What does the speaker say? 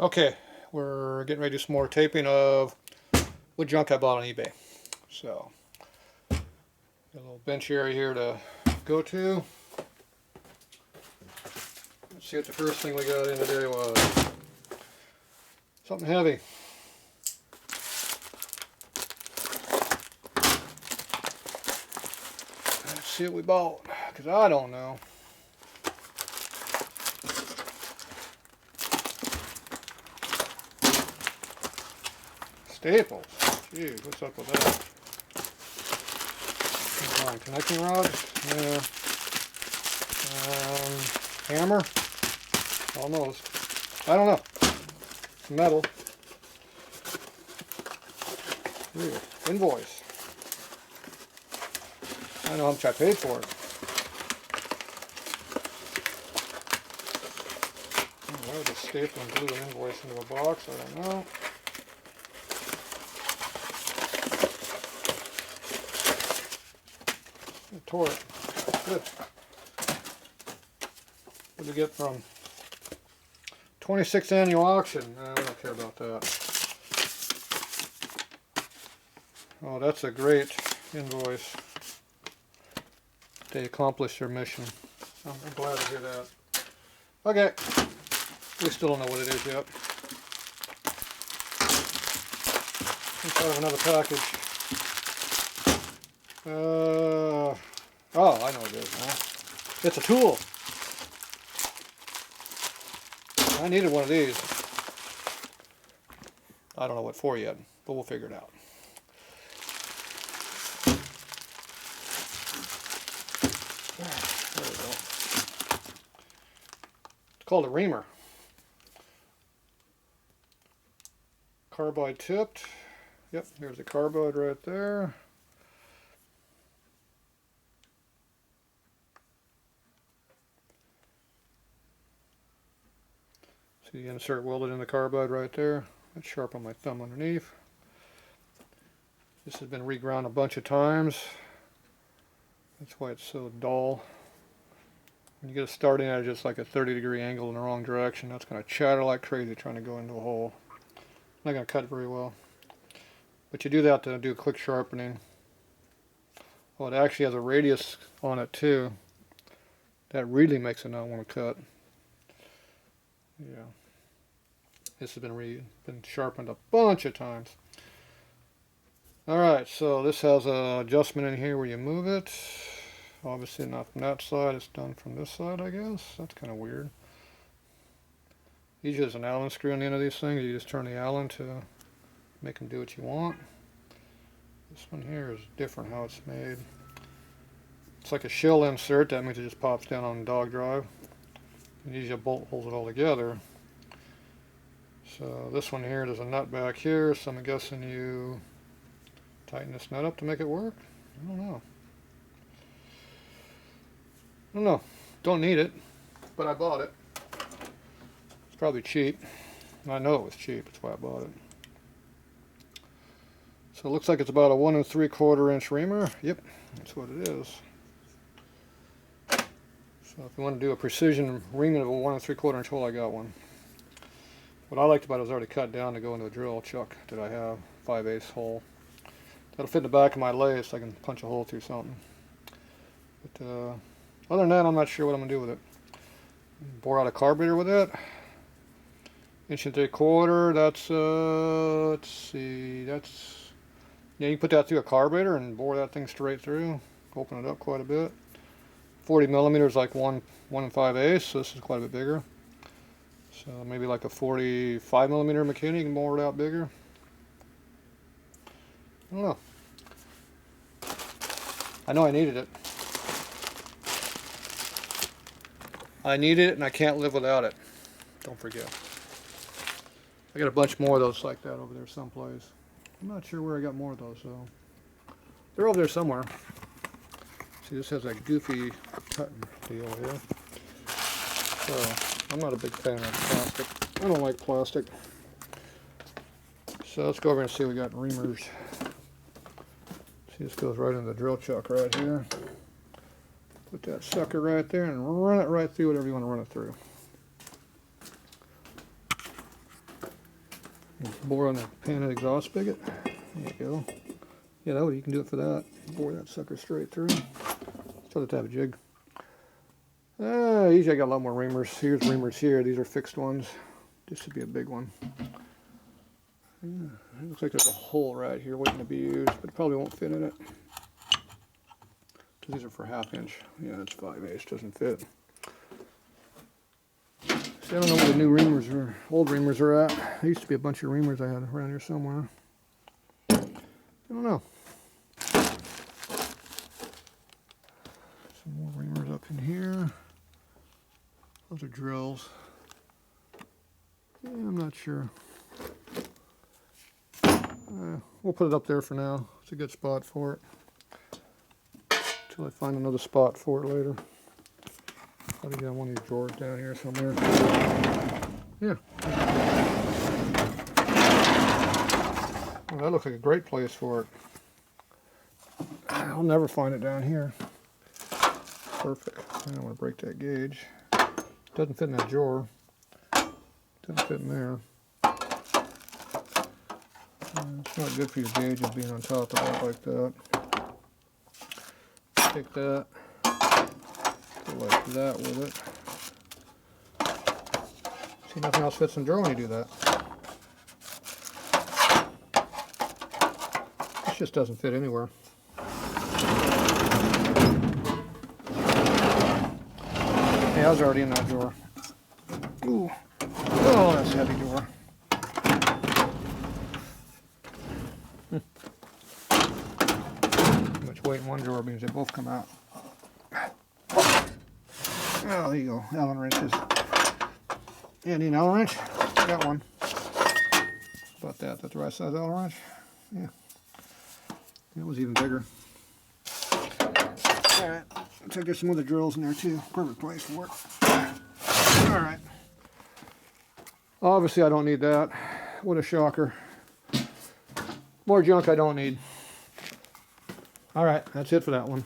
Okay, we're getting ready to do some more taping of what junk I bought on eBay. So, got a little bench area here to go to. Let's see what the first thing we got in today was. Something heavy. Let's see what we bought, because I don't know. Staples. Jeez, what's up with that? Connecting rod. Yeah. Hammer. Almost. I don't know. Metal. Ooh, invoice. I know how much I paid for it. Why would the staple and glue an invoice into a box? I don't know. I tore it. Good. What did we get from 26th annual auction? I don't care about that. Oh, that's a great invoice. They accomplished their mission. I'm glad to hear that. Okay. We still don't know what it is yet. Inside of another package. Oh, I know what it is now. It's a tool. I needed one of these. I don't know what for yet, but we'll figure it out. There we go. It's called a reamer. Carbide tipped. Yep, here's the carbide right there. See the insert welded in the carbide right there. That's sharp on my thumb underneath. This has been reground a bunch of times. That's why it's so dull. When you get it starting at just like a 30-degree angle in the wrong direction, that's going to chatter like crazy trying to go into a hole. Not going to cut very well. But you do that to do quick sharpening. Oh, it actually has a radius on it too. That really makes it not want to cut. Yeah. This has been sharpened a bunch of times. Alright, so this has an adjustment in here where you move it. Obviously not from that side, it's done from this side, I guess. That's kind of weird. Usually there's an Allen screw on the end of these things. You just turn the Allen to make them do what you want. This one here is different how it's made. It's like a shell insert. That means it just pops down on the dog drive. And usually a bolt holds it all together. So this one here, there's a nut back here, so I'm guessing you tighten this nut up to make it work? I don't know. Don't need it, but I bought it. It's probably cheap. I know it was cheap, that's why I bought it. So it looks like it's about a 1 3/4 inch reamer. Yep, that's what it is. So if you want to do a precision reaming of a 1 3/4 inch hole, I got one. What I liked about it was already cut down to go into a drill chuck that I have, 5/8 hole. That'll fit in the back of my lathe so I can punch a hole through something. But other than that, I'm not sure what I'm going to do with it. Bore out a carburetor with it. 1 3/4, that's, let's see, that's, yeah, you can put that through a carburetor and bore that thing straight through. Open it up quite a bit. 40 millimeters, like 1 5/8, so this is quite a bit bigger. So maybe like a 45 millimeter McKinney, you can bore it out bigger. I don't know. I know I needed it. I need it and I can't live without it. Don't forget. I got a bunch more of those like that over there someplace. I'm not sure where I got more of those though. They're over there somewhere. See, this has that goofy cutting deal here. So, I'm not a big fan of plastic. I don't like plastic. So let's go over and see what we got in reamers. See, this goes right in the drill chuck right here. Put that sucker right there and run it right through whatever you want to run it through. Bore on the pan and exhaust spigot. There you go. Yeah, that way you can do it for that. Bore that sucker straight through. Try the type of jig. Usually I got a lot more reamers. Here's reamers here. These are fixed ones. This should be a big one. Yeah, it looks like there's a hole right here waiting to be used, but it probably won't fit in it. These are for 1/2 inch. Yeah, that's 5/8. Doesn't fit. See, I don't know where the new reamers or old reamers are at. There used to be a bunch of reamers I had around here somewhere. I don't know. Some more reamers up in here. Those are drills. Yeah, I'm not sure. We'll put it up there for now. It's a good spot for it. Until I find another spot for it later. Probably got one of these drawers down here somewhere. Yeah. Well, that looks like a great place for it. I'll never find it down here. Perfect. I don't want to break that gauge. Doesn't fit in that drawer. Doesn't fit in there. It's not good for your gauges being on top of that like that. Take that. Go like that with it. See, nothing else fits in the drawer when you do that. This just doesn't fit anywhere. Yeah, I was already in that drawer. Ooh. Oh, that's a heavy drawer. Too much weight in one drawer means they both come out. Oh, there you go. Allen wrenches. Yeah, need an Allen wrench? Got one. About that. That's the right size Allen wrench? Yeah. That was even bigger. Alright. Looks like there's some other drills in there too. Perfect place for it. Alright. Obviously I don't need that. What a shocker. More junk I don't need. Alright, that's it for that one.